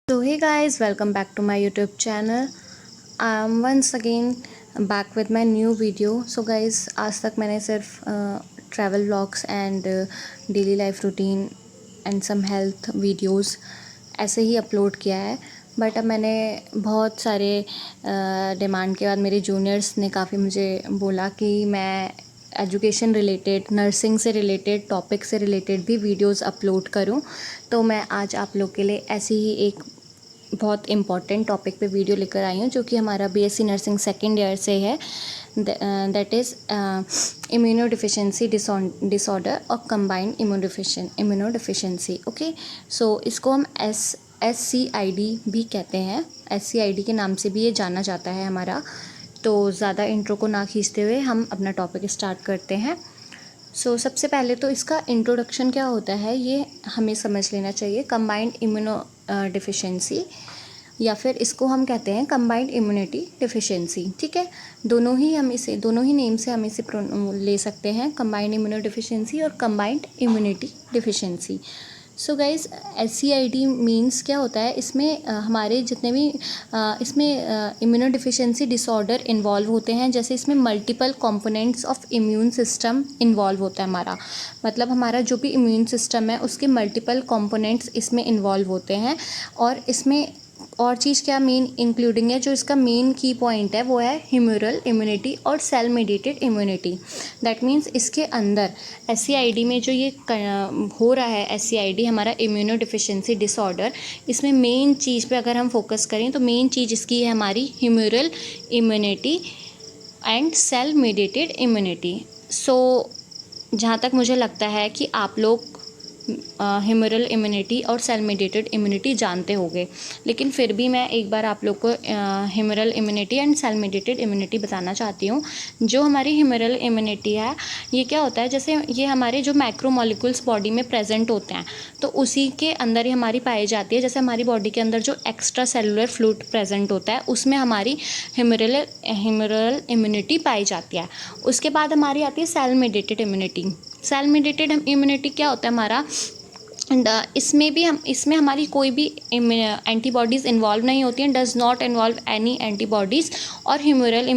So hey guys, welcome back to my YouTube channel. I'm once again back with my new video. So guys, आज तक मैंने सिर्फ travel vlogs and daily life routine and some health videos ऐसे ही upload किया है, but अब मैंने बहुत सारे डिमांड के बाद मेरे जूनियर्स ने काफ़ी मुझे बोला कि मैं एजुकेशन रिलेटेड, नर्सिंग से रिलेटेड, टॉपिक से रिलेटेड भी वीडियोस अपलोड करूं। तो मैं आज आप लोग के लिए ऐसी ही एक बहुत इम्पॉर्टेंट टॉपिक पे वीडियो लेकर आई हूँ, जो कि हमारा बीएससी नर्सिंग सेकेंड ईयर से है। That is immuno deficiency disorder और कंबाइंड इम्यूनो डिफिशिएंसी। ओके, सो इसको हम SCID भी कहते हैं। SCID के नाम से भी ये जाना जाता है हमारा। तो ज़्यादा इंट्रो को ना खींचते हुए हम अपना टॉपिक स्टार्ट करते हैं। सबसे पहले तो इसका इंट्रोडक्शन क्या होता है ये हमें समझ लेना चाहिए। कंबाइंड इम्यूनो डिफिशिएंसी, या फिर इसको हम कहते हैं कंबाइंड इम्यूनिटी डिफिशिएंसी। ठीक है, दोनों ही नेम से हम इसे ले सकते हैं, कंबाइंड इम्यूनो डिफिशिएंसी और combined immunity deficiency. So guys, SCID means क्या होता है, इसमें हमारे जितने भी इसमें इम्यूनो डिफिशिएंसी डिसऑर्डर इन्वॉल्व होते हैं। जैसे इसमें multiple components of immune system involve होता है हमारा, मतलब हमारा जो भी इम्यून सिस्टम है उसके मल्टीपल कंपोनेंट्स इसमें इन्वॉल्व होते हैं। और इसमें और चीज़ क्या मेन इंक्लूडिंग है, जो इसका मेन की पॉइंट है वो है ह्यूमरल इम्यूनिटी और cell mediated immunity. That means इसके अंदर SCID में जो ये हो रहा है, SCID हमारा इम्यूनो डिफिशिएंसी डिसऑर्डर, इसमें मेन चीज़ पे अगर हम फोकस करें तो मेन चीज़ इसकी है हमारी humoral immunity and cell mediated immunity. जहाँ तक मुझे लगता है कि आप लोग ह्यूमरल इम्यूनिटी और सेल मेडिएटेड इम्यूनिटी जानते होंगे, लेकिन फिर भी मैं एक बार आप लोग को humoral immunity and cell mediated immunity बताना चाहती हूँ। जो हमारी ह्यूमरल इम्यूनिटी है, ये क्या होता है, जैसे ये हमारे जो मैक्रोमोलिक्यूल्स बॉडी में प्रेजेंट होते हैं तो उसी के अंदर ही हमारी पाई जाती है। जैसे हमारी बॉडी के अंदर जो एक्स्ट्रा सेलुलर फ्लूइड प्रेजेंट होता है उसमें हमारी ह्यूमरल इम्यूनिटी पाई जाती है। उसके बाद हमारी आती है cell mediated immunity. Cell mediated immunity क्या होता है हमारा, इसमें हमारी कोई भी एंटीबॉडीज़ इन्वॉल्व नहीं होती हैं, does not involve any antibodies. और ह्यूमरल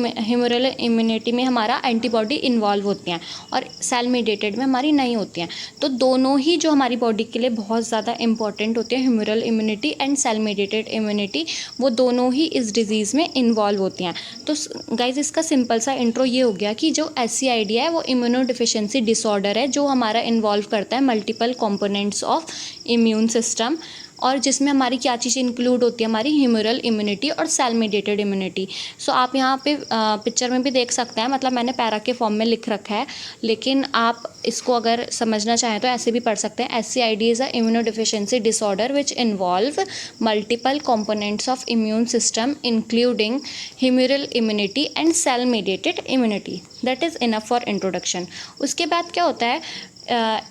इम्यूनिटी में हमारा एंटीबॉडी इन्वॉल्व होती हैं और सेल मेडिएटेड में हमारी नहीं होती हैं। तो दोनों ही जो हमारी बॉडी के लिए बहुत ज़्यादा इंपॉर्टेंट होती है, humoral immunity and cell mediated immunity, वो दोनों ही इस डिजीज़ में इन्वॉल्व होती हैं। तो गाइज, इसका सिंपल सा इंट्रो ये हो गया कि जो SCID है वो इम्यूनो डिफिशिएंसी डिसऑर्डर है, जो हमारा इन्वॉल्व करता है multiple components of immune system, और जिसमें हमारी क्या चीज़ इंक्लूड होती है, हमारी ह्यूमरल इम्यूनिटी और सेल मेडिएटेड इम्यूनिटी। आप यहाँ पे पिक्चर में भी देख सकते हैं, मतलब मैंने पैरा के फॉर्म में लिख रखा है, लेकिन आप इसको अगर समझना चाहें तो ऐसे भी पढ़ सकते हैं। SCID is a immunodeficiency disorder which involve multiple components of immune system including humoral immunity and cell mediated immunity. That is enough for introduction. उसके बाद क्या होता है,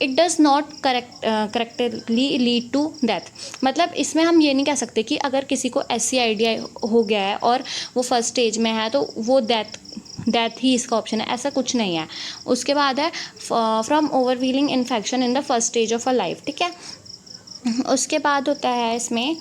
it does not correctly lead to death. मतलब इसमें हम ये नहीं कह सकते कि अगर किसी को SCID हो गया है और वो फर्स्ट स्टेज में है तो वो डेथ ही इसका ऑप्शन है, ऐसा कुछ नहीं है। उसके बाद है from overwhelming infection in the first stage of a life. ठीक है, उसके बाद होता है इसमें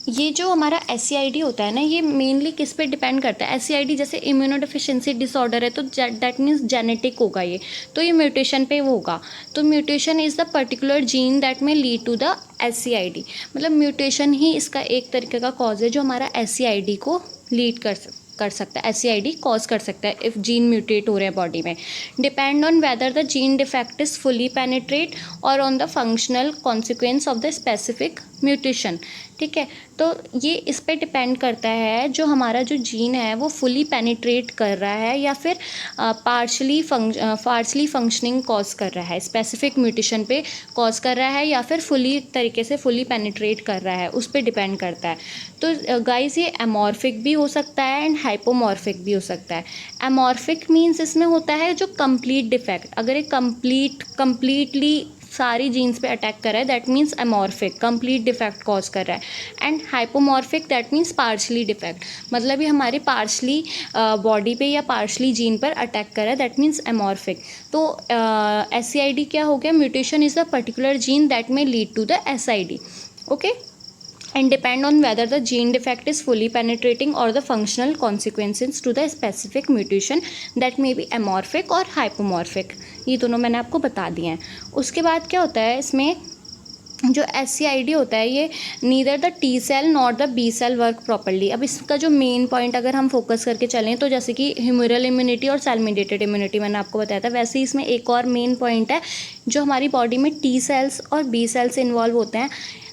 ये जो हमारा SCID होता है ना, ये मेनली किस पे डिपेंड करता है। SCID जैसे इम्यूनो डिफिशिएंसी डिसऑर्डर है तो दैट मीन्स जेनेटिक होगा ये, तो ये म्यूटेशन पे वो होगा। तो mutation is the particular gene that में लीड टू द SCID। मतलब म्यूटेशन ही इसका एक तरीके का कॉज है जो हमारा SCID को लीड कर सकता है, SCID कॉज कर सकता है इफ़ जीन म्यूटेट हो रहा है बॉडी में। Depend on whether the gene defect is fully penetrate और on the functional consequence of the specific mutation. ठीक है, तो ये इस पे डिपेंड करता है जो हमारा जो जीन है वो फुली पेनिट्रेट कर रहा है या फिर पार्शली फंक्शनिंग कॉज कर रहा है, स्पेसिफिक म्यूटेशन पे कॉज कर रहा है या फिर फुली पेनिट्रेट कर रहा है, उस पर डिपेंड करता है। तो गाइस, ये एमॉर्फिक भी हो सकता है एंड हाइपोमॉर्फिक भी हो सकता है। एमॉर्फिक मीन्स इसमें होता है जो कंप्लीट डिफेक्ट, अगर ये कंप्लीटली सारी जीन्स पे अटैक कर रहा है that means amorphic, complete defect cause कर रहा है। And hypomorphic that means partially defect, मतलब ये हमारी पार्शली बॉडी पे या पार्शली जीन पर अटैक कर रहा है, दैट मीन्स एमॉर्फिक। तो SCID क्या हो गया, mutation is the particular gene that में lead to the SID। Okay, and depend on whether the gene defect is fully penetrating or the functional consequences to the specific mutation that may be amorphic or hypomorphic। ये दोनों मैंने आपको बता दिए हैं। उसके बाद क्या होता है इसमें, जो SCID होता है ये neither the T cell not the B cell work properly. अब इसका जो मेन पॉइंट अगर हम फोकस करके चलें तो जैसे कि ह्यूमरल इम्यूनिटी और सेल मीडिएटेड इम्यूनिटी मैंने आपको बताया था, वैसे ही इसमें एक और मेन पॉइंट है, जो हमारी बॉडी में T सेल्स और B सेल्स इन्वॉल्व होते हैं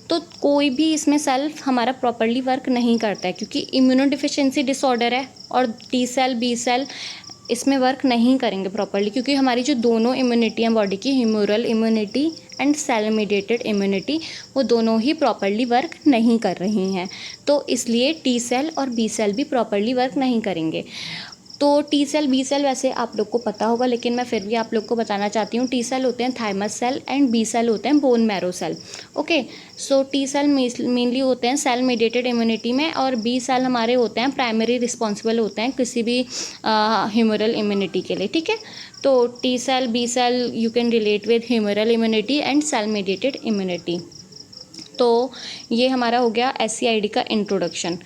तो कोई भी इसमें सेल हमारा प्रॉपरली वर्क नहीं करता है, क्योंकि इम्यूनो डिफिशिएंसी डिसऑर्डर है और T सेल B सेल इसमें वर्क नहीं करेंगे प्रॉपरली, क्योंकि हमारी जो दोनों इम्यूनिटी हैं बॉडी की, humoral immunity and cell mediated immunity, वो दोनों ही प्रॉपरली वर्क नहीं कर रही हैं। तो इसलिए T सेल और B सेल भी प्रॉपरली वर्क नहीं करेंगे। तो T सेल B सेल वैसे आप लोग को पता होगा, लेकिन मैं फिर भी आप लोग को बताना चाहती हूँ। T सेल होते हैं thymus cell and B cell होते हैं bone marrow cell. Okay, so T cell mainly होते हैं सेल मीडिएटेड इम्यूनिटी में, और B सेल हमारे होते हैं प्राइमरी रिस्पॉन्सिबल होते हैं किसी भी ह्यूमरल इम्यूनिटी के लिए। ठीक है, तो T cell B cell you can relate with humoral immunity and cell mediated immunity. तो ये हमारा हो गया SCID का इंट्रोडक्शन।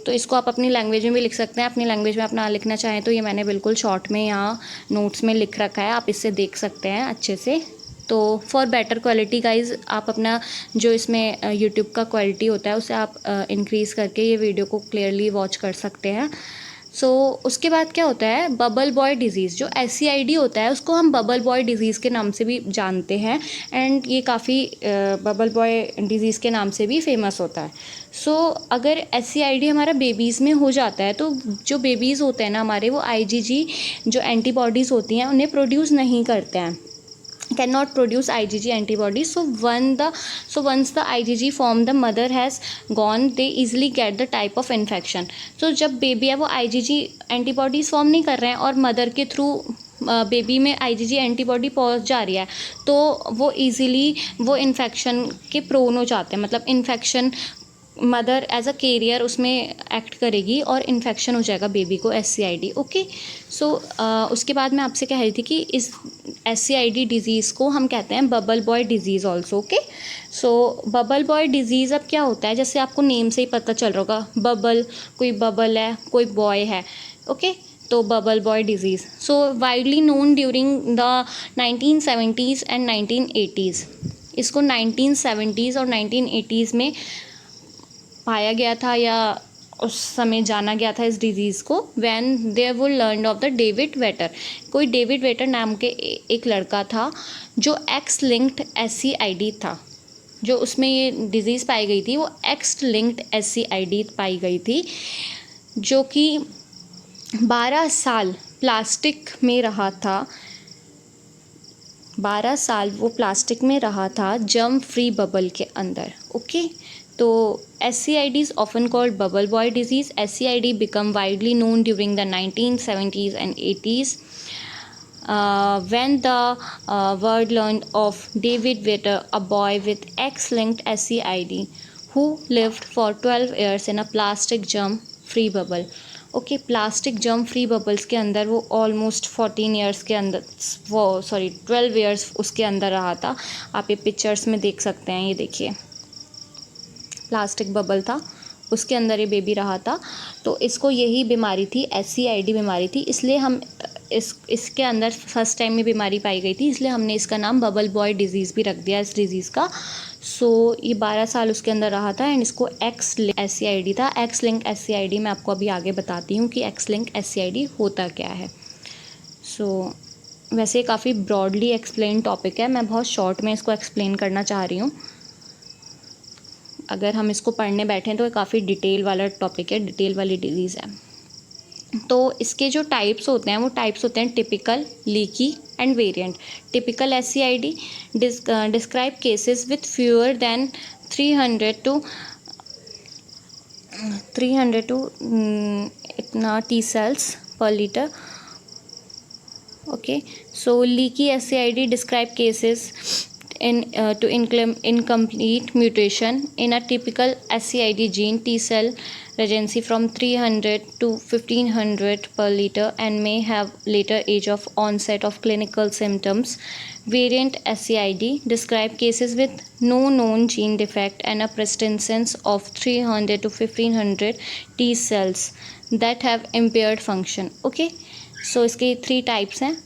तो इसको आप अपनी लैंग्वेज में भी लिख सकते हैं, अपनी लैंग्वेज में अपना लिखना चाहें तो ये मैंने बिल्कुल शॉर्ट में यहाँ नोट्स में लिख रखा है, आप इससे देख सकते हैं अच्छे से। तो फॉर बेटर क्वालिटी गाइज, आप अपना जो इसमें यूट्यूब का क्वालिटी होता है उसे आप इंक्रीज़ करके ये वीडियो को क्लियरली वॉच कर सकते हैं। सो उसके बाद क्या होता है, बबल बॉय डिज़ीज़। जो SCID होता है उसको हम बबल बॉय डिज़ीज़ के नाम से भी जानते हैं, एंड ये काफ़ी बबल बॉय डिज़ीज़ के नाम से भी फेमस होता है। सो अगर SCID हमारा बेबीज़ में हो जाता है तो जो बेबीज़ होते हैं ना हमारे, वो IgG जो एंटीबॉडीज़ होती हैं उन्हें प्रोड्यूस नहीं करते हैं, cannot produce IgG antibodies. So once the IgG form the mother has gone, they easily get the type of infection. So जब बेबी है वो IgG एंटीबॉडीज़ फॉर्म नहीं कर रहे हैं और मदर के थ्रू बेबी में IgG एंटीबॉडी पहुंच जा रही है, तो वो ईज़िली वो इन्फेक्शन के प्रोन हो जाते हैं। मतलब infection mother as a carrier उसमें एक्ट करेगी और इन्फेक्शन हो जाएगा बेबी को SCID। ओके, सो उसके बाद मैं आपसे कह रही थी कि इस SCID डिज़ीज़ को हम कहते हैं bubble boy disease also. Okay, so bubble boy disease अब क्या होता है, जैसे आपको नेम से ही पता चल रहा होगा, बबल, कोई बबल है कोई बॉय है। ओके, तो bubble boy disease so widely known during the 1970s and 1980s। इसको 1970s और 1980s में पाया गया था या उस समय जाना गया था इस डिज़ीज़ को, when there were learn of the David Vetter. कोई डेविड वेटर नाम के एक लड़का था जो एक्स लिंक्ड SCID था, जो उसमें ये डिज़ीज़ पाई गई थी वो एक्स लिंक्ड SCID पाई गई थी, जो कि 12 साल प्लास्टिक में रहा था। 12 साल वो प्लास्टिक में रहा था जर्म फ्री बबल के अंदर। ओके, तो SCID is often called bubble boy disease. SCID become widely known during the 1970s and 80s when the world learned of David Vetter, a boy with X-linked SCID who lived for 12 years in a plastic germ-free bubble. Okay, plastic germ free bubbles के अंदर वो almost 14 years के अंदर, वो 12 years उसके अंदर रहा था। आप ये पिक्चर्स में देख सकते हैं, ये देखिए प्लास्टिक बबल था, उसके अंदर ये बेबी रहा था। तो इसको यही बीमारी थी, SCID बीमारी थी, इसलिए हम इसके अंदर फर्स्ट टाइम ये बीमारी पाई गई थी, इसलिए हमने इसका नाम बबल बॉय डिज़ीज़ भी रख दिया इस डिज़ीज़ का। सो ये 12 साल उसके अंदर रहा था एंड इसको एक्स लिंक SCID था। एक्स लिंक SCID मैं आपको अभी आगे बताती हूँ कि एक्स लिंक SCID होता क्या है। सो वैसे काफ़ी ब्रॉडली एक्सप्लेन टॉपिक है, मैं बहुत शॉर्ट में इसको एक्सप्लेन करना चाह रही हूँ। अगर हम इसको पढ़ने बैठें तो काफ़ी डिटेल वाला टॉपिक है, डिटेल वाली डिजीज़ है। तो इसके जो टाइप्स होते हैं वो टाइप्स होते हैं typical, leaky and variant. Typical SCID describe cases with fewer than 300 to इतना T cells per litre. Okay, so leaky SCID describe cases to incomplete mutation in a typical SCID gene. T cell regency from 300 to 1500 per liter and may have later age of onset of clinical symptoms. Variant SCID describe cases with no known gene defect and a persistence of 300 to 1500 T cells that have impaired function. Okay, so इसके 3 types हैं.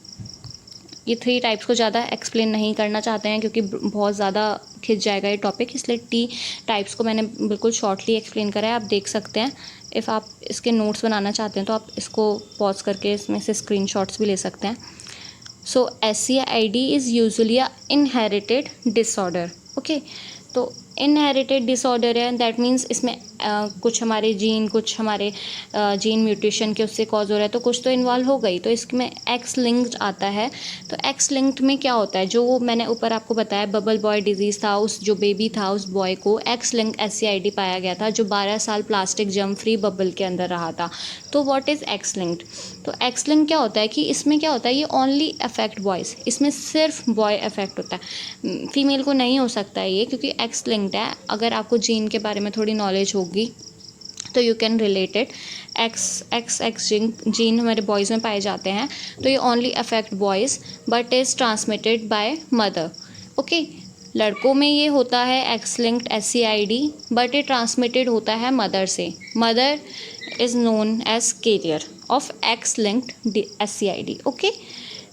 ये 3 types को ज़्यादा explain नहीं करना चाहते हैं क्योंकि बहुत ज़्यादा खिंच जाएगा ये टॉपिक, इसलिए टी टाइप्स को मैंने बिल्कुल शॉर्टली एक्सप्लेन करा है. आप देख सकते हैं. इफ़ आप इसके नोट्स बनाना चाहते हैं तो आप इसको पॉज करके इसमें से स्क्रीनशॉट्स भी ले सकते हैं. सो SCID is usually a inherited disorder. Okay, तो इनहेरिटेड डिसऑर्डर है, दैट मीन्स इसमें कुछ हमारे जीन म्यूटेशन के उससे कॉज हो रहा है, तो कुछ तो इन्वॉल्व हो गई. तो इसमें एक्स लिंक्ड आता है. तो एक्स लिंक्ड में क्या होता है, जो वो मैंने ऊपर आपको बताया बबल बॉय डिजीज़ था, उस जो बेबी था उस बॉय को एक्स लिंक SCID पाया गया था, जो 12 साल प्लास्टिक जर्म फ्री बबल के अंदर रहा था. तो व्हाट इज़ एक्स लिंक्ड? तो एक्स लिंक क्या होता है कि इसमें क्या होता है, ये ओनली अफेक्ट बॉयज़, इसमें सिर्फ बॉय अफेक्ट होता है, फीमेल को नहीं हो सकता है ये, क्योंकि एक्स लिंक्ड है. अगर आपको जीन के बारे में थोड़ी नॉलेज होगी तो you can relate it. X gene हमारे बॉयज़ में पाए जाते हैं, तो ये only affect boys but is transmitted by mother. Okay, लड़कों में ये होता है एक्स लिंक्ड SCID बट ये ट्रांसमिटेड होता है मदर से. Mother is known as carrier of X linked SCID. Okay,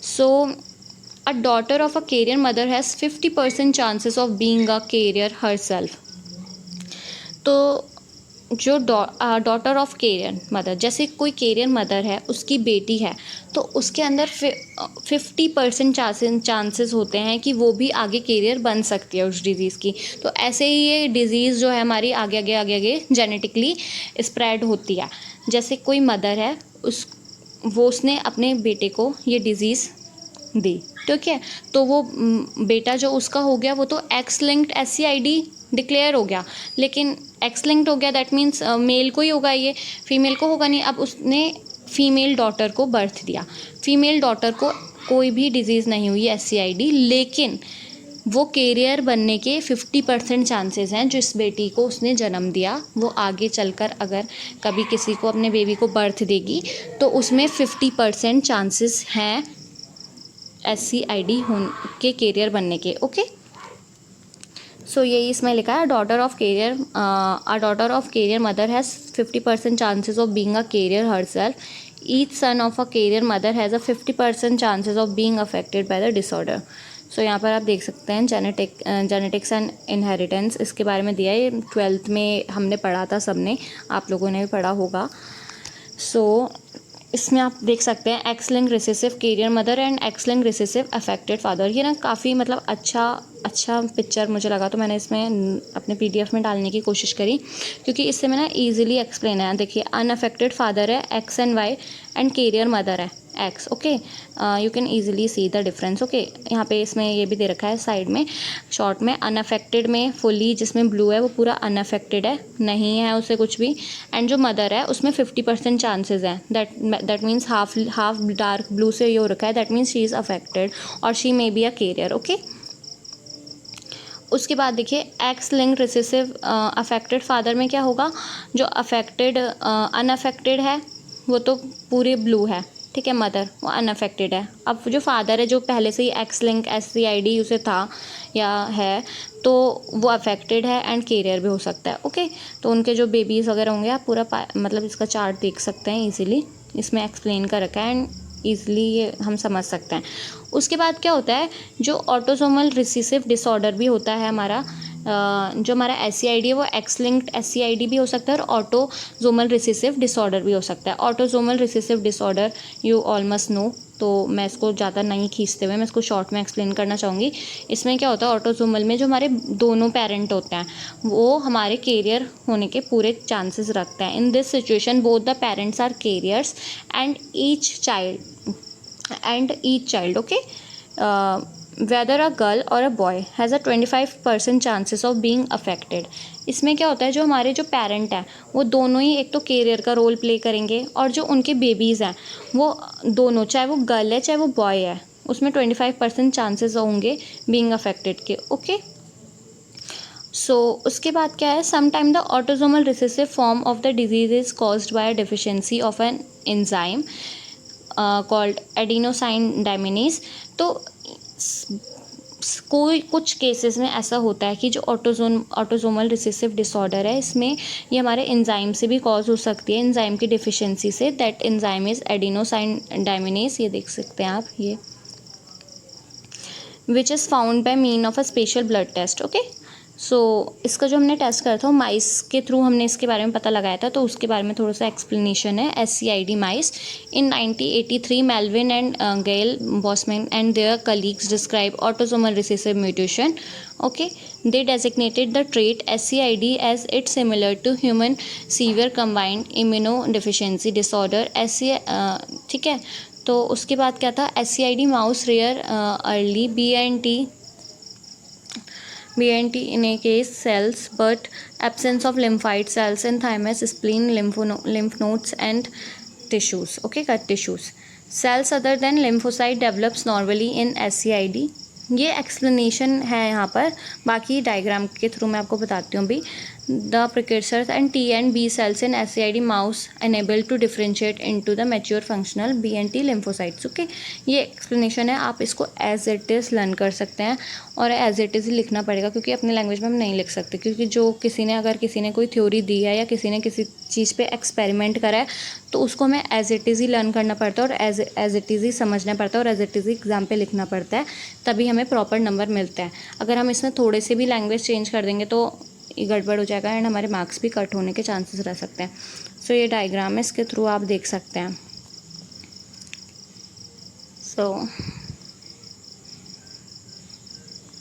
so a daughter of a carrier mother has 50% chances of being a carrier herself. तो जो डॉटर ऑफ कैरियर मदर, जैसे कोई career mother है, उसकी बेटी है, तो उसके अंदर 50% चांसेस होते हैं कि वो भी आगे कैरियर बन सकती है उस डिज़ीज़ की. तो ऐसे ही ये डिज़ीज़ जो है हमारी आगे जेनेटिकली स्प्रेड होती है. जैसे कोई मदर है, उसने अपने बेटे को ये डिज़ीज़ दी, ठीक है, तो वो बेटा जो उसका हो गया वो तो एक्स लिंक्ड SCID डिक्लेयर हो गया. लेकिन एक्स लिंक्ड हो गया, दैट मीन्स मेल को ही होगा, ये फीमेल को होगा नहीं. अब उसने फीमेल डॉटर को बर्थ दिया, फीमेल डॉटर को कोई भी डिजीज़ नहीं हुई SCID, लेकिन वो कैरियर बनने के 50% चांसेस हैं. जो इस बेटी को उसने जन्म दिया, वो आगे चलकर अगर कभी किसी को अपने बेबी को बर्थ देगी तो उसमें 50% चांसेस हैं SCID के कैरियर बनने के. ओके, सो यही इसमें लिखा है, daughter of carrier mother has 50% chances of being a carrier herself. Each son of a carrier mother has a 50% chances of being affected by the disorder. So यहाँ पर आप देख सकते हैं जेनेटिक्स एंड इनहेरिटेंस, इसके बारे में दिया है. 12th में हमने पढ़ा था, सबने, आप लोगों ने भी पढ़ा होगा. सो इसमें आप देख सकते हैं X link recessive carrier mother and X link recessive affected father. ये ना काफ़ी मतलब अच्छा पिक्चर मुझे लगा, तो मैंने इसमें अपने PDF में डालने की कोशिश करी, क्योंकि इससे मैं ना ईजिली एक्सप्लेन है. देखिए, अनअफेक्टेड फादर है X and Y and carrier mother है X. Okay, you can easily see the difference. Okay, यहाँ पे इसमें ये भी दे रखा है साइड में शॉर्ट में. अनअफेक्टेड में फुली, जिसमें ब्लू है वो पूरा अनअफेक्टेड है, नहीं है उसे कुछ भी. एंड जो मदर है उसमें 50% चांसेस हैं. That means half dark blue से ये हो रखा है, that means she is affected और she may be a carrier. Okay, उसके बाद देखिए X link recessive affected father में क्या होगा, जो अफेक्टेड अनअफेक्टेड है वो तो पूरे ब्लू है, ठीक है, मदर वो अनअफेक्टेड है. अब जो फादर है, जो पहले से ही एक्स लिंक SCID उसे था या है, तो वो अफेक्टेड है एंड कैरियर भी हो सकता है. ओके, तो उनके जो बेबीज़ वगैरह होंगे, आप पूरा मतलब इसका चार्ट देख सकते हैं ईजिली, इसमें एक्सप्लेन कर रखा है एंड ईजिली ये हम समझ सकते हैं. उसके बाद क्या होता है, जो ऑटोसोमल रिसेसिव डिसऑर्डर भी होता है हमारा, जो हमारा SCID है वो एक्स लिंक्ड SCID भी हो सकता है और ऑटोसोमल रिसेसिव डिसऑर्डर भी हो सकता है. Autosomal recessive disorder you all must know, तो मैं इसको ज़्यादा नहीं खींचते हुए मैं इसको शॉर्ट में एक्सप्लेन करना चाहूँगी. इसमें क्या होता है, ऑटोसोमल में जो हमारे दोनों पेरेंट होते हैं वो हमारे कैरियर होने के पूरे चांसेस रखते हैं. In this situation both the parents are carriers and each child okay, whether a girl or a boy has a 25% chances of being affected. इसमें क्या होता है, जो हमारे जो पेरेंट हैं वो दोनों ही एक तो कैरियर का रोल प्ले करेंगे, और जो उनके बेबीज़ हैं वो दोनों, चाहे वो गर्ल है चाहे वो बॉय है, उसमें 25% चांसेस होंगे बीइंग अफेक्टेड के. ओके, सो उसके बाद क्या है, sometime the autosomal recessive form of the disease is caused by deficiency of an enzyme called adenosine deaminase. तो कोई कुछ केसेस में ऐसा होता है कि जो ऑटोसोमल रिसेसिव डिसऑर्डर है, इसमें ये हमारे एंजाइम से भी कॉज हो सकती है, एंजाइम की डिफिशिएंसी से। That enzyme is adenosine deaminase, ये देख सकते हैं आप, ये which is found by mean of a special blood test. Okay, so इसका जो हमने टेस्ट करा था वो माइस के थ्रू हमने इसके बारे में पता लगाया था, तो उसके बारे में थोड़ा सा एक्सप्लेनेशन है। SCID mice in 1983 Melvin and Gayle Bosman and their colleagues describe autosomal recessive mutation. Okay, they designated the trait SCID as it's similar to human severe combined immunodeficiency disorder ठीक है। तो उसके बाद क्या था, SCID mouse rare early BNT in a case cells but absence of lymphoid cells in thymus, spleen, lymph nodes and tissues. Okay, gut tissues. Cells other than lymphocyte develops normally in SCID. ये explanation है यहाँ पर, बाकी diagram के through मैं आपको बताती हूँ अभी। The precursors and T and B cells in SCID mouse unable to differentiate into the mature functional B and T lymphocytes. Okay, ये एक्सप्लेनेशन है, आप इसको एज इट इज़ लर्न कर सकते हैं और एज इट इज़ ही लिखना पड़ेगा, क्योंकि अपने लैंग्वेज में हम नहीं लिख सकते, क्योंकि जो अगर किसी ने कोई थ्योरी दी है या किसी ने किसी चीज़ पे एक्सपेरिमेंट करा है तो उसको हमें एज इट इज़ ही लर्न करना पड़ता है और एज इट इज़ ही समझना पड़ता है और एज इट इज़ ही एग्जाम पे लिखना पड़ता है, तभी हमें प्रॉपर नंबर मिलता है। अगर हम इसमें थोड़े से भी लैंग्वेज चेंज कर देंगे तो ये गड़बड़ हो जाएगा एंड हमारे मार्क्स भी कट होने के चांसेस रह सकते हैं। सो ये डायग्राम है, इसके थ्रू आप देख सकते हैं। सो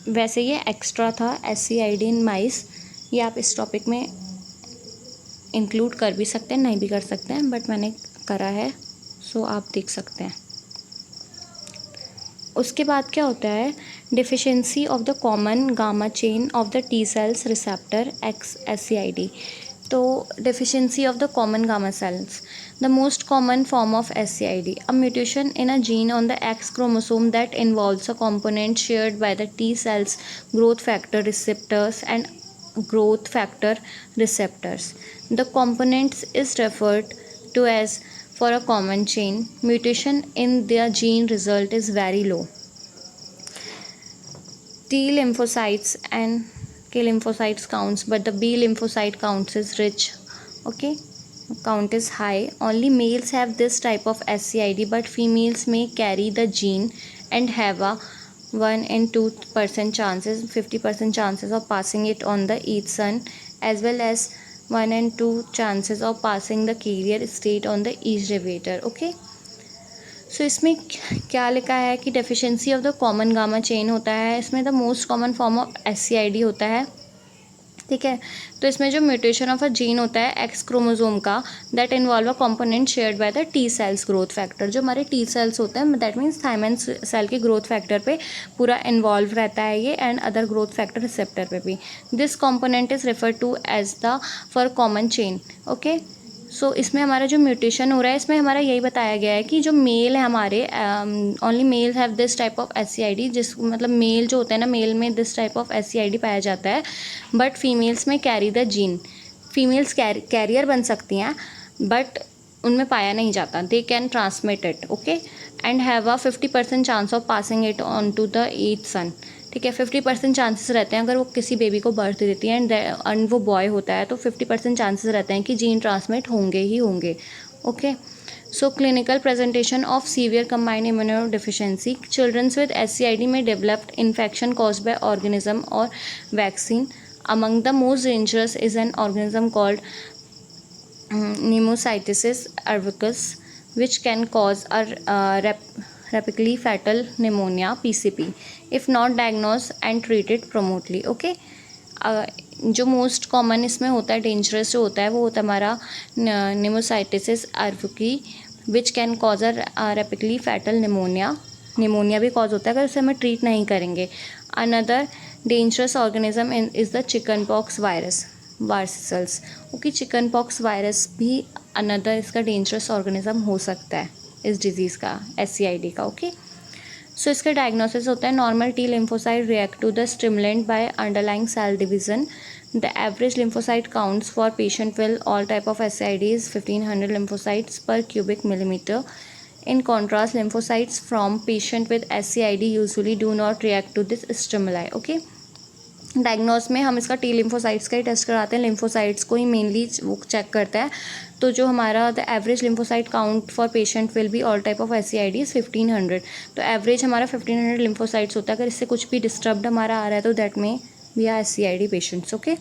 वैसे ये एक्स्ट्रा था SCID इन माइस, ये आप इस टॉपिक में इंक्लूड कर भी सकते हैं, नहीं भी कर सकते हैं, बट मैंने करा है, सो आप देख सकते हैं। उसके बाद क्या होता है, deficiency of the common gamma chain of the T cells receptor SCID। तो deficiency of the common gamma cells, the most common form of SCID, a mutation in a gene on the X chromosome that involves a component shared by the T cells growth factor receptors and growth factor receptors. The components is referred to as for a common chain. Mutation in the gene result is very low. T lymphocytes and K lymphocytes counts, but the B lymphocyte counts is rich. Okay, count is high. Only males have this type of SCID, but females may carry the gene and have a 1 and 2% chances, 50% chances of passing it on the each son, as well as 1 and 2 chances of passing the carrier state on the each derivator. Okay, सो इसमें क्या लिखा है कि deficiency of the common gamma chain होता है, इसमें the most common form of SCID होता है। ठीक है, तो इसमें जो म्यूटेशन ऑफ अ जीन होता है एक्स क्रोमोसोम का, that involve a component shared by the T cells growth factor. जो हमारे T सेल्स होते हैं, दैट मीन्स थायमन सेल के ग्रोथ फैक्टर पे पूरा इन्वॉल्व रहता है ये, and other growth factor receptor पे भी। This component is refer to as the for common chain. Okay, so इसमें हमारा जो म्यूटेशन हो रहा है, इसमें हमारा यही बताया गया है कि जो मेल है हमारे, only mail have this type of SCID, जिस मतलब मेल जो होता है ना, मेल में दिस टाइप ऑफ SCID पाया जाता है, बट फीमेल्स में carry the gene. Females carrier बन सकती हैं बट उनमें पाया नहीं जाता, they can transmit it. Okay, and have a 50% chance of passing it on to the each son. ठीक है, 50% चांसेस रहते हैं अगर वो किसी बेबी को बर्थ देती है एंड वो बॉय होता है, तो 50% चांसेस रहते हैं कि जीन ट्रांसमिट होंगे ही होंगे। Okay, so clinical presentation of severe combined immunodeficiency, childrens with SCID में developed infection caused by organism और vaccine. Among the most dangerous is an organism called Pneumocystis aerugis, which can cause a rapidly fatal pneumonia (PCP) if not diagnosed and treated promptly. Okay, जो most common इसमें होता है, dangerous जो होता है, वो होता है हमारा Pneumocystis aerugis, which can cause a rapidly fatal pneumonia भी कॉज होता है अगर उसे हमें ट्रीट नहीं करेंगे। Another dangerous organism is the chicken pox virus वार्सिसल्स। ओके, चिकन पॉक्स वायरस भी अनदर इसका डेंजरस ऑर्गेनिज्म हो सकता है इस डिज़ीज़ का, SCID का। ओके, सो इसका डायग्नोसिस होता है normal T lymphocyte react to the stimulant by underlying cell division. The average lymphocyte counts for patient with all type of SCID is 1500 lymphocytes per cubic millimeter. In contrast, lymphocytes from patient with SCID usually do not react to this stimuli. Okay. Diagnose में हम इसका T lymphocytes का ही test कराते हैं, lymphocytes को ही mainly वो check करता है. तो जो हमारा the average lymphocyte count for patient will be all type of SCID is 1500. तो एवरेज हमारा 1500 लिम्फोसाइट्स होता है. अगर इससे कुछ भी डिस्टर्ब्ड हमारा आ रहा है तो दैट में we are SCID patients. Okay.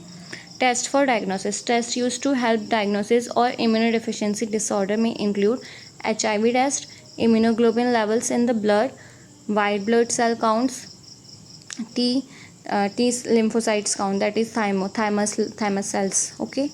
Test for diagnosis. Test use to help diagnosis और इम्यूनोडेफिशिएंसी डिसऑर्डर में include HIV test, immunoglobulin levels in the blood, white blood cell counts, T lymphocytes count, that is thymus cells. Okay.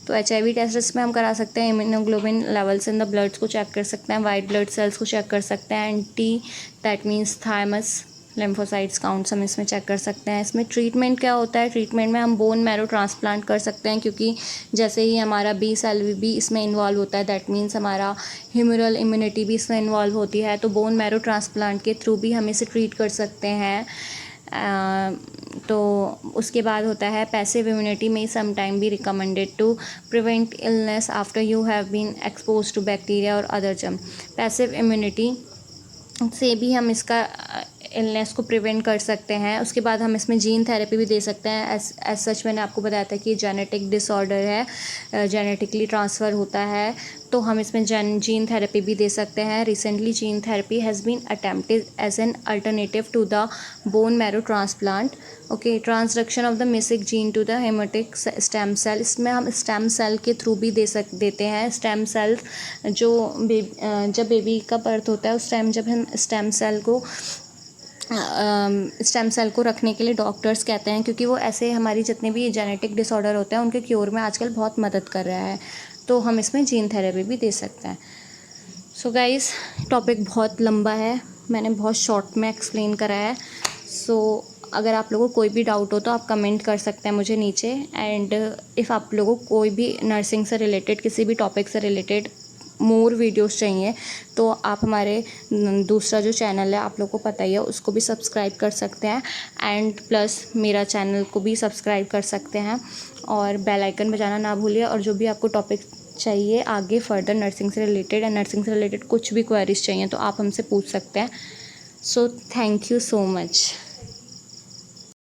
तो HIV test इसमें हम करा सकते हैं, immunoglobulin levels in the bloods को check कर सकते हैं, वाइट ब्लड सेल्स को चेक कर सकते हैं, and T that means thymus lymphocytes counts हम इसमें चेक कर सकते हैं. इसमें ट्रीटमेंट क्या होता है? ट्रीटमेंट में हम बोन मैरो ट्रांसप्लांट कर सकते हैं, क्योंकि जैसे ही हमारा B सेल भी इसमें इन्वॉल्व होता है, दैट मीन्स हमारा ह्यूमरल इम्यूनिटी भी इसमें इन्वॉल्व होती है. तो बोन मैरो ट्रांसप्लांट के थ्रू भी हम इसे ट्रीट कर सकते हैं. तो उसके बाद होता है पैसिव इम्यूनिटी में समटाइम भी recommended to prevent illness after you have been expose to bacteria और अदर जर्म. पैसिव इम्यूनिटी से भी हम इसका इलनेस को प्रिवेंट कर सकते हैं. उसके बाद हम इसमें जीन थेरेपी भी दे सकते हैं. एज सच मैंने आपको बताया था कि जेनेटिक डिसऑर्डर है, जेनेटिकली ट्रांसफ़र होता है, तो हम इसमें जीन थेरेपी भी दे सकते हैं. Recently gene therapy has been attempted as an alternative to the bone marrow transplant. Okay. Transduction of the missing gene to the haematic stem cell. इसमें हम स्टेम सेल के थ्रू भी देते हैं. स्टेम सेल जो जब बेबी का birth होता है उस टाइम जब हम स्टेम सेल को रखने के लिए डॉक्टर्स कहते हैं, क्योंकि वो ऐसे हमारी जितने भी जेनेटिक डिसऑर्डर होते हैं उनके क्योर में आजकल बहुत मदद कर रहा है. तो हम इसमें जीन थेरेपी भी दे सकते हैं. सो गाइस, टॉपिक बहुत लंबा है, मैंने बहुत शॉर्ट में एक्सप्लेन करा है. सो अगर आप लोगों को कोई भी डाउट हो तो आप कमेंट कर सकते हैं मुझे नीचे. एंड इफ़ आप लोगों को कोई भी नर्सिंग से रिलेटेड किसी भी टॉपिक से रिलेटेड मोर वीडियोस चाहिए तो आप हमारे दूसरा जो चैनल है आप लोग को पता ही है उसको भी सब्सक्राइब कर सकते हैं. एंड प्लस मेरा चैनल को भी सब्सक्राइब कर सकते हैं और बेल आइकन बजाना ना भूलिए. और जो भी आपको टॉपिक चाहिए आगे फर्दर नर्सिंग से रिलेटेड या नर्सिंग से रिलेटेड कुछ भी क्वेरीज चाहिए तो आप हमसे पूछ सकते हैं. So thank you so much.